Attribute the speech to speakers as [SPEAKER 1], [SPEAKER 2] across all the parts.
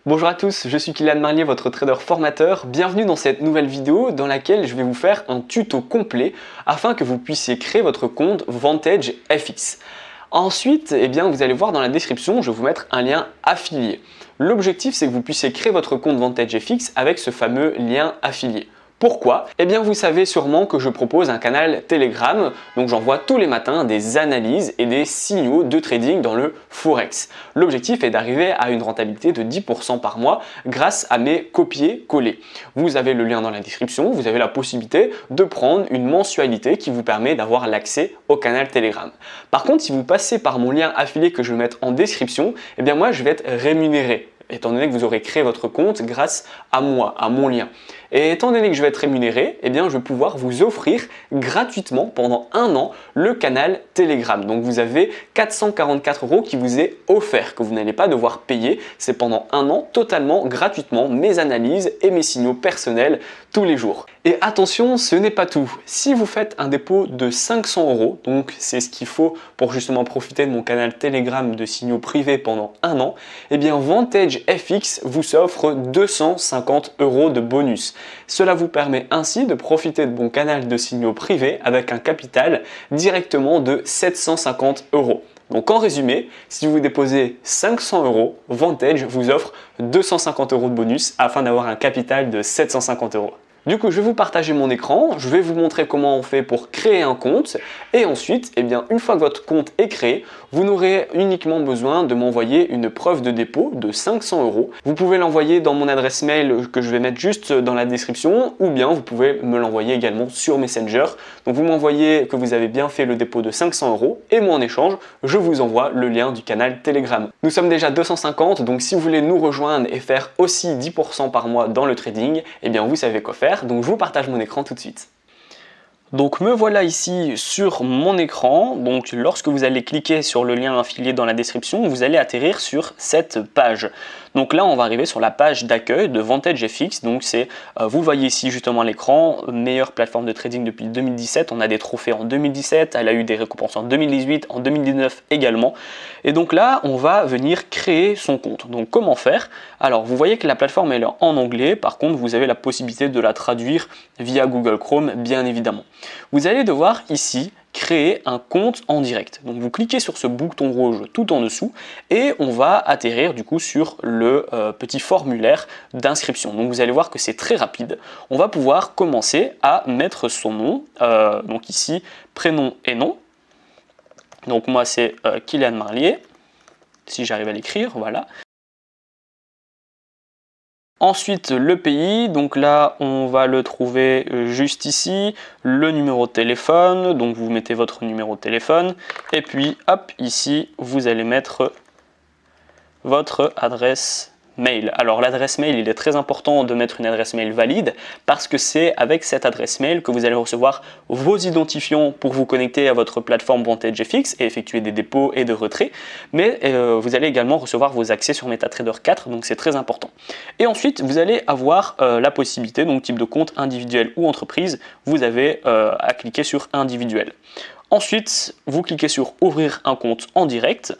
[SPEAKER 1] Bonjour à tous, je suis Kylian Marlier, votre trader formateur. Bienvenue dans cette nouvelle vidéo dans laquelle je vais vous faire un tuto complet afin que vous puissiez créer votre compte Vantage FX. Ensuite, vous allez voir dans la description, je vais vous mettre un lien affilié. L'objectif, c'est que vous puissiez créer votre compte Vantage FX avec ce fameux lien affilié. Pourquoi? Vous savez sûrement que je propose un canal Telegram, donc j'envoie tous les matins des analyses et des signaux de trading dans le Forex. L'objectif est d'arriver à une rentabilité de 10% par mois grâce à mes copier-coller. Vous avez le lien dans la description, vous avez la possibilité de prendre une mensualité qui vous permet d'avoir l'accès au canal Telegram. Par contre, si vous passez par mon lien affilié que je vais mettre en description, moi je vais être rémunéré, étant donné que vous aurez créé votre compte grâce à moi, à mon lien. Et étant donné que je vais être rémunéré, je vais pouvoir vous offrir gratuitement pendant un an le canal Telegram. Donc vous avez 444 € qui vous est offert, que vous n'allez pas devoir payer. C'est pendant un an totalement gratuitement mes analyses et mes signaux personnels tous les jours. Et attention, ce n'est pas tout. Si vous faites un dépôt de 500 €, donc c'est ce qu'il faut pour justement profiter de mon canal Telegram de signaux privés pendant un an, Vantage FX vous offre 250 € de bonus. Cela vous permet ainsi de profiter de mon canal de signaux privés avec un capital directement de 750 €. Donc en résumé, si vous déposez 500 €, Vantage vous offre 250 € de bonus afin d'avoir un capital de 750 €. Du coup, je vais vous partager mon écran, je vais vous montrer comment on fait pour créer un compte et ensuite, une fois que votre compte est créé, vous n'aurez uniquement besoin de m'envoyer une preuve de dépôt de 500 €. Vous pouvez l'envoyer dans mon adresse mail que je vais mettre juste dans la description ou bien vous pouvez me l'envoyer également sur Messenger. Donc vous m'envoyez que vous avez bien fait le dépôt de 500 € et moi en échange, je vous envoie le lien du canal Telegram. Nous sommes déjà 250, donc si vous voulez nous rejoindre et faire aussi 10% par mois dans le trading, vous savez quoi faire. Donc je vous partage mon écran tout de suite. Donc me voilà ici sur mon écran. Donc lorsque vous allez cliquer sur le lien affilié dans la description, vous allez atterrir sur cette page. Donc là on va arriver sur la page d'accueil de Vantage FX. Donc c'est, vous voyez ici justement l'écran, meilleure plateforme de trading depuis 2017. On a des trophées en 2017, elle a eu des récompenses en 2018, en 2019 également. Et donc là on va venir créer son compte. Donc comment faire? Alors vous voyez que la plateforme elle est en anglais, par contre vous avez la possibilité de la traduire via Google Chrome bien évidemment. Vous allez devoir ici créer un compte en direct. Donc vous cliquez sur ce bouton rouge tout en dessous et on va atterrir du coup sur le petit formulaire d'inscription. Donc vous allez voir que c'est très rapide. On va pouvoir commencer à mettre son nom, donc ici prénom et nom. Donc moi c'est Kylian Marlier, si j'arrive à l'écrire, voilà. Ensuite, le pays, donc là, on va le trouver juste ici, le numéro de téléphone, donc vous mettez votre numéro de téléphone, et puis hop, ici, vous allez mettre votre adresse mail. Alors l'adresse mail, il est très important de mettre une adresse mail valide parce que c'est avec cette adresse mail que vous allez recevoir vos identifiants pour vous connecter à votre plateforme Vantage FX et effectuer des dépôts et des retraits, mais vous allez également recevoir vos accès sur MetaTrader 4, donc c'est très important. Et ensuite, vous allez avoir la possibilité, donc type de compte individuel ou entreprise, vous avez à cliquer sur individuel. Ensuite, vous cliquez sur ouvrir un compte en direct.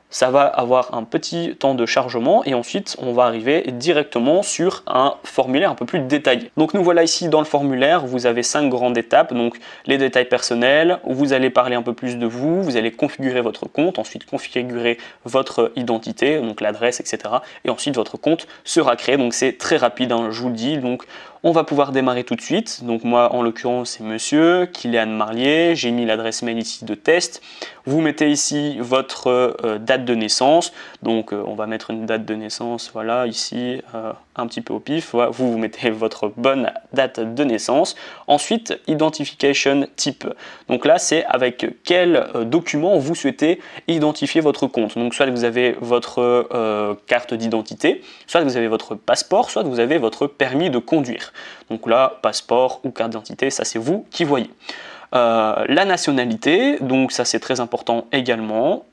[SPEAKER 1] Ça va avoir un petit temps de chargement et ensuite on va arriver directement sur un formulaire un peu plus détaillé. Donc nous voilà ici dans le formulaire, vous avez 5 grandes étapes, donc les détails personnels, vous allez parler un peu plus de vous, vous allez configurer votre compte, ensuite configurer votre identité, donc l'adresse, etc. Et ensuite votre compte sera créé, donc c'est très rapide, hein, je vous le dis. Donc on va pouvoir démarrer tout de suite. Donc moi en l'occurrence c'est monsieur Kylian Marlier, j'ai mis l'adresse mail ici de test. Vous mettez ici votre date de naissance, donc on va mettre une date de naissance, voilà ici un petit peu au pif, voilà, vous mettez votre bonne date de naissance. Ensuite identification type, donc là c'est avec quel document vous souhaitez identifier votre compte. Donc soit vous avez votre carte d'identité, soit vous avez votre passeport, soit vous avez votre permis de conduire. Donc là, passeport ou carte d'identité, ça c'est vous qui voyez. La nationalité, donc ça c'est très important également.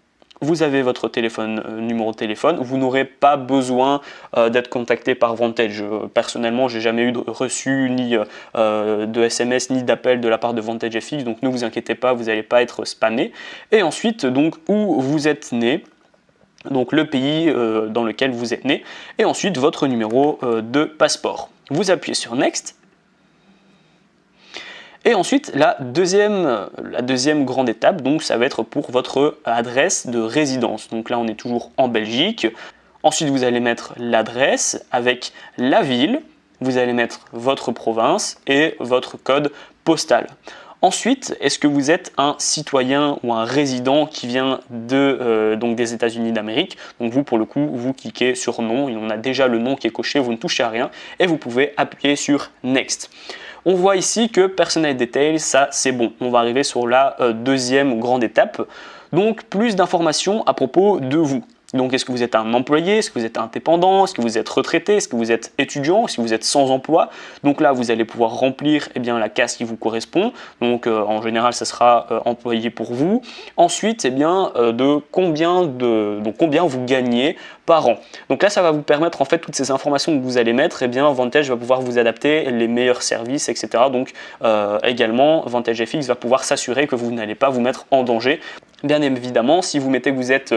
[SPEAKER 1] Vous avez votre téléphone, numéro de téléphone. Vous n'aurez pas besoin d'être contacté par Vantage. Personnellement, j'ai jamais reçu ni de SMS ni d'appel de la part de Vantage FX, donc ne vous inquiétez pas, vous n'allez pas être spammé. Et ensuite, donc où vous êtes né. donc le pays dans lequel vous êtes né, et ensuite votre numéro de passeport. Vous appuyez sur Next. Et ensuite, la deuxième grande étape, donc ça va être pour votre adresse de résidence. Donc là, on est toujours en Belgique. Ensuite, vous allez mettre l'adresse avec la ville, vous allez mettre votre province et votre code postal. Ensuite, est-ce que vous êtes un citoyen ou un résident qui vient donc des États-Unis d'Amérique? Donc vous, pour le coup, vous cliquez sur non, il y en a déjà le nom qui est coché, vous ne touchez à rien et vous pouvez appuyer sur Next. On voit ici que Personal Details, ça c'est bon. On va arriver sur la deuxième grande étape. Donc plus d'informations à propos de vous. Donc est-ce que vous êtes un employé, est-ce que vous êtes indépendant, est-ce que vous êtes retraité, est-ce que vous êtes étudiant, est-ce que vous êtes sans emploi? Donc là vous allez pouvoir remplir la case qui vous correspond. Donc en général ça sera employé pour vous. Ensuite de combien vous gagnez par an. Donc là ça va vous permettre en fait toutes ces informations que vous allez mettre, Vantage va pouvoir vous adapter les meilleurs services, etc. Donc également Vantage FX va pouvoir s'assurer que vous n'allez pas vous mettre en danger. Bien évidemment, si vous mettez que vous êtes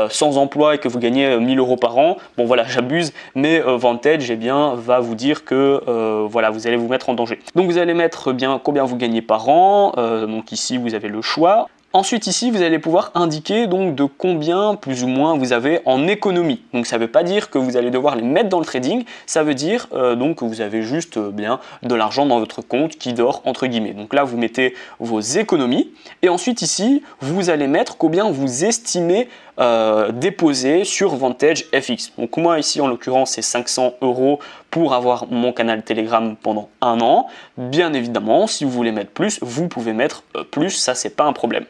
[SPEAKER 1] sans emploi et que vous gagnez 1 000 € par an, bon voilà, j'abuse, mais Vantage va vous dire que voilà, vous allez vous mettre en danger. Donc vous allez mettre combien vous gagnez par an, donc ici vous avez le choix. Ensuite ici vous allez pouvoir indiquer donc de combien plus ou moins vous avez en économie. Donc ça ne veut pas dire que vous allez devoir les mettre dans le trading, ça veut dire donc que vous avez juste de l'argent dans votre compte qui dort entre guillemets. Donc là vous mettez vos économies et ensuite ici vous allez mettre combien vous estimez déposer sur Vantage FX. Donc moi ici en l'occurrence c'est 500 € pour avoir mon canal Telegram pendant 1 an. Bien évidemment, si vous voulez mettre plus, vous pouvez mettre plus, ça c'est pas un problème.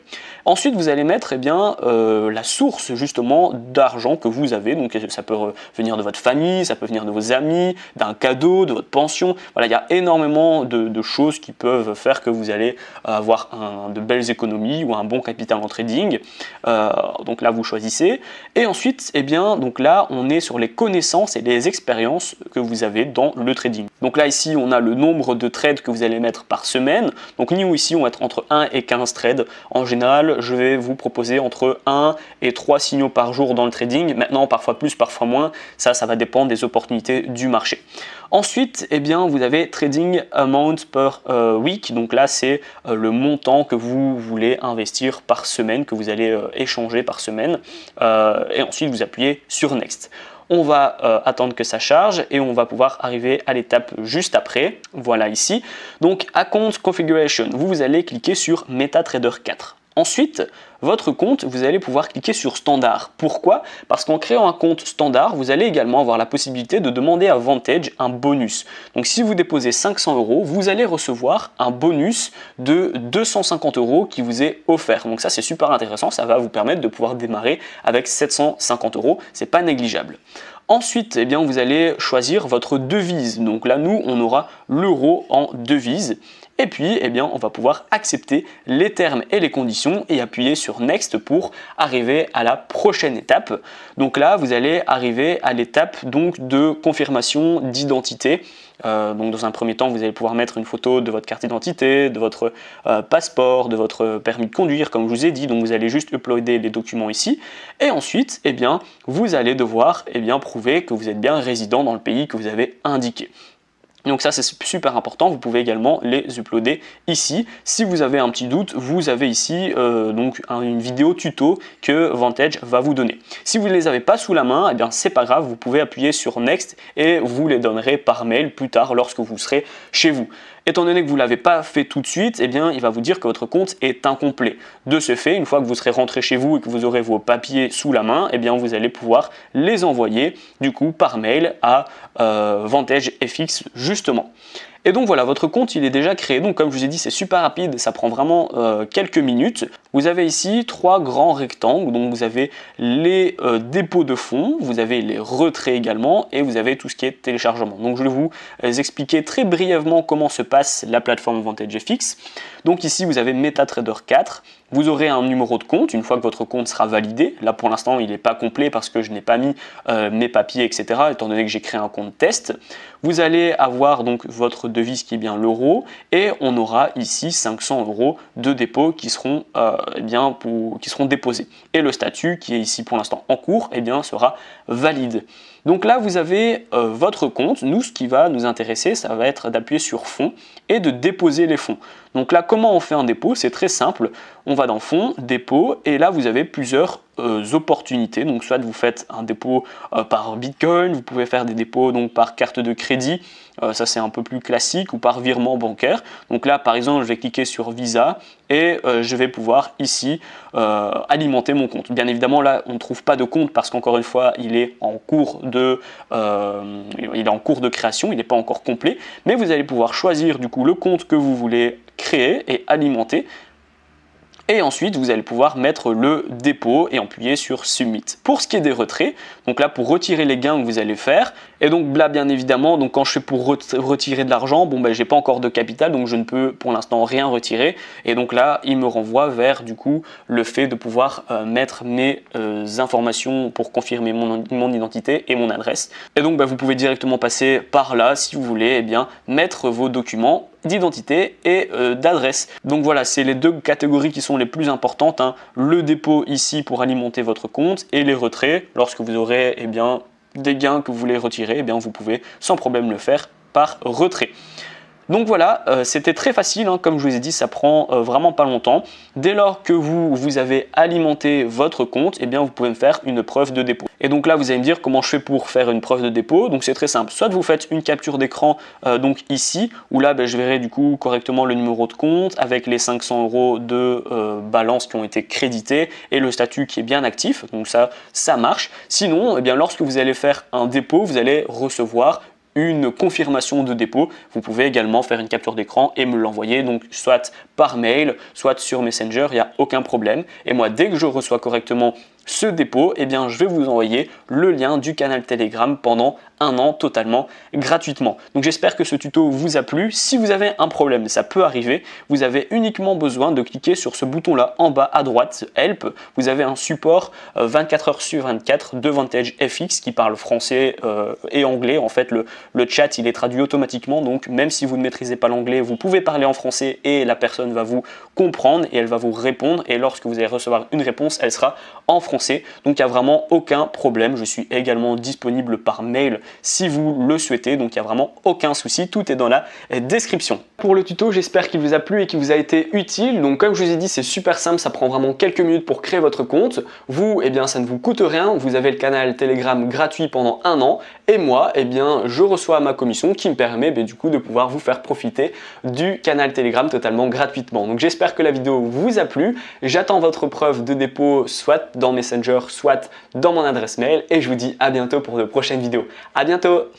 [SPEAKER 1] Ensuite vous allez mettre la source justement d'argent que vous avez. Donc ça peut venir de votre famille, ça peut venir de vos amis, d'un cadeau, de votre pension. Voilà, il y a énormément de choses qui peuvent faire que vous allez avoir de belles économies ou un bon capital en trading. Donc là vous choisissez. Et ensuite, donc là on est sur les connaissances et les expériences que vous avez dans le trading. Donc là ici on a le nombre de trades que vous allez mettre par semaine. Donc nous ici on va être entre 1 et 15 trades. En général je vais vous proposer entre 1 et 3 signaux par jour dans le trading. Maintenant parfois plus, parfois moins, ça va dépendre des opportunités du marché. Ensuite vous avez trading amount per week. Donc là c'est le montant que vous voulez investir par semaine, que vous allez échanger par semaine. Et ensuite vous appuyez sur Next. On va attendre que ça charge et on va pouvoir arriver à l'étape juste après. Voilà ici. Donc Account Configuration, vous allez cliquer sur MetaTrader 4. Ensuite, votre compte, vous allez pouvoir cliquer sur Standard. Pourquoi? Parce qu'en créant un compte standard, vous allez également avoir la possibilité de demander à Vantage un bonus. Donc si vous déposez 500 €, vous allez recevoir un bonus de 250 € qui vous est offert. Donc ça c'est super intéressant, ça va vous permettre de pouvoir démarrer avec 750 €, c'est pas négligeable. Ensuite, vous allez choisir votre devise. Donc là, nous, on aura l'euro en devise. Et puis, on va pouvoir accepter les termes et les conditions et appuyer sur Next pour arriver à la prochaine étape. Donc là, vous allez arriver à l'étape de confirmation d'identité. Donc dans un premier temps, vous allez pouvoir mettre une photo de votre carte d'identité, de votre passeport, de votre permis de conduire, comme je vous ai dit. Donc vous allez juste uploader les documents ici. Et ensuite, vous allez devoir prouver que vous êtes bien résident dans le pays que vous avez indiqué. Donc ça c'est super important, vous pouvez également les uploader ici. Si vous avez un petit doute, vous avez ici une vidéo tuto que Vantage va vous donner. Si vous ne les avez pas sous la main, c'est pas grave, vous pouvez appuyer sur Next et vous les donnerez par mail plus tard lorsque vous serez chez vous. Étant donné que vous ne l'avez pas fait tout de suite, il va vous dire que votre compte est incomplet. De ce fait, une fois que vous serez rentré chez vous et que vous aurez vos papiers sous la main, vous allez pouvoir les envoyer du coup par mail à Vantage FX justement. Et donc voilà, votre compte il est déjà créé. Donc comme je vous ai dit, c'est super rapide, ça prend vraiment quelques minutes. Vous avez ici 3 grands rectangles. Donc vous avez les dépôts de fonds, vous avez les retraits également et vous avez tout ce qui est téléchargement. Donc je vais vous expliquer très brièvement comment se passe la plateforme Vantage FX. Donc ici vous avez MetaTrader 4. Vous aurez un numéro de compte une fois que votre compte sera validé. Là pour l'instant il n'est pas complet parce que je n'ai pas mis mes papiers, etc. étant donné que j'ai créé un compte test. Vous allez avoir donc votre devise qui est bien l'euro et on aura ici 500 € de dépôt qui seront, qui seront déposés. Et le statut qui est ici pour l'instant en cours sera valide. Donc là, vous avez votre compte. Nous, ce qui va nous intéresser, ça va être d'appuyer sur Fonds et de déposer les fonds. Donc là, comment on fait un dépôt? C'est très simple. On va dans Fonds, Dépôt, et là, vous avez plusieurs opportunités. Donc soit vous faites un dépôt par Bitcoin, vous pouvez faire des dépôts donc par carte de crédit, ça c'est un peu plus classique, ou par virement bancaire. Donc là, par exemple, je vais cliquer sur Visa et je vais pouvoir ici alimenter mon compte. Bien évidemment, là, on ne trouve pas de compte parce qu'encore une fois, il est en cours de création, il n'est pas encore complet, mais vous allez pouvoir choisir du coup le compte que vous voulez créer et alimenter. Et ensuite, vous allez pouvoir mettre le dépôt et appuyer sur Submit. Pour ce qui est des retraits, donc là, pour retirer les gains que vous allez faire, et donc là, bien évidemment, donc quand je fais pour retirer de l'argent, bon, ben, j'ai pas encore de capital, donc je ne peux pour l'instant rien retirer. Et donc là, il me renvoie vers, du coup, le fait de pouvoir mettre mes informations pour confirmer mon identité et mon adresse. Et donc, ben, vous pouvez directement passer par là, si vous voulez, mettre vos documents d'identité et d'adresse. Donc voilà, c'est les deux catégories qui sont les plus importantes, hein. Le dépôt ici pour alimenter votre compte et les retraits lorsque vous aurez des gains que vous voulez retirer, vous pouvez sans problème le faire par retrait. Donc voilà, c'était très facile, hein, comme je vous ai dit, ça prend vraiment pas longtemps. Dès lors que vous avez alimenté votre compte, vous pouvez me faire une preuve de dépôt. Et donc là, vous allez me dire comment je fais pour faire une preuve de dépôt. Donc c'est très simple, soit vous faites une capture d'écran donc ici, où là je verrai du coup correctement le numéro de compte avec les 500 € de balance qui ont été crédités et le statut qui est bien actif. Donc ça marche. Sinon, lorsque vous allez faire un dépôt, vous allez recevoir une confirmation de dépôt. Vous pouvez également faire une capture d'écran et me l'envoyer, donc soit par mail, soit sur Messenger, il n'y a aucun problème. Et moi, dès que je reçois correctement ce dépôt, je vais vous envoyer le lien du canal Telegram pendant 1 an totalement gratuitement. Donc j'espère que ce tuto vous a plu. Si vous avez un problème, ça peut arriver, vous avez uniquement besoin de cliquer sur ce bouton là en bas à droite, Help. Vous avez un support 24 heures sur 24 de Vantage FX qui parle français et anglais. En fait, le chat il est traduit automatiquement, donc même si vous ne maîtrisez pas l'anglais, vous pouvez parler en français et la personne va vous comprendre et elle va vous répondre, et lorsque vous allez recevoir une réponse, elle sera en français. Donc il n'y a vraiment aucun problème. Je suis également disponible par mail si vous le souhaitez, donc il n'y a vraiment aucun souci, tout est dans la description. Pour le tuto, j'espère qu'il vous a plu et qu'il vous a été utile. Donc comme je vous ai dit, c'est super simple, ça prend vraiment quelques minutes pour créer votre compte. Vous, ça ne vous coûte rien, vous avez le canal Telegram gratuit pendant 1 an, et moi, je reçois ma commission qui me permet du coup de pouvoir vous faire profiter du canal Telegram totalement gratuitement. Donc j'espère que la vidéo vous a plu, j'attends votre preuve de dépôt soit dans Messenger, soit dans mon adresse mail, et je vous dis à bientôt pour de prochaines vidéos. À bientôt!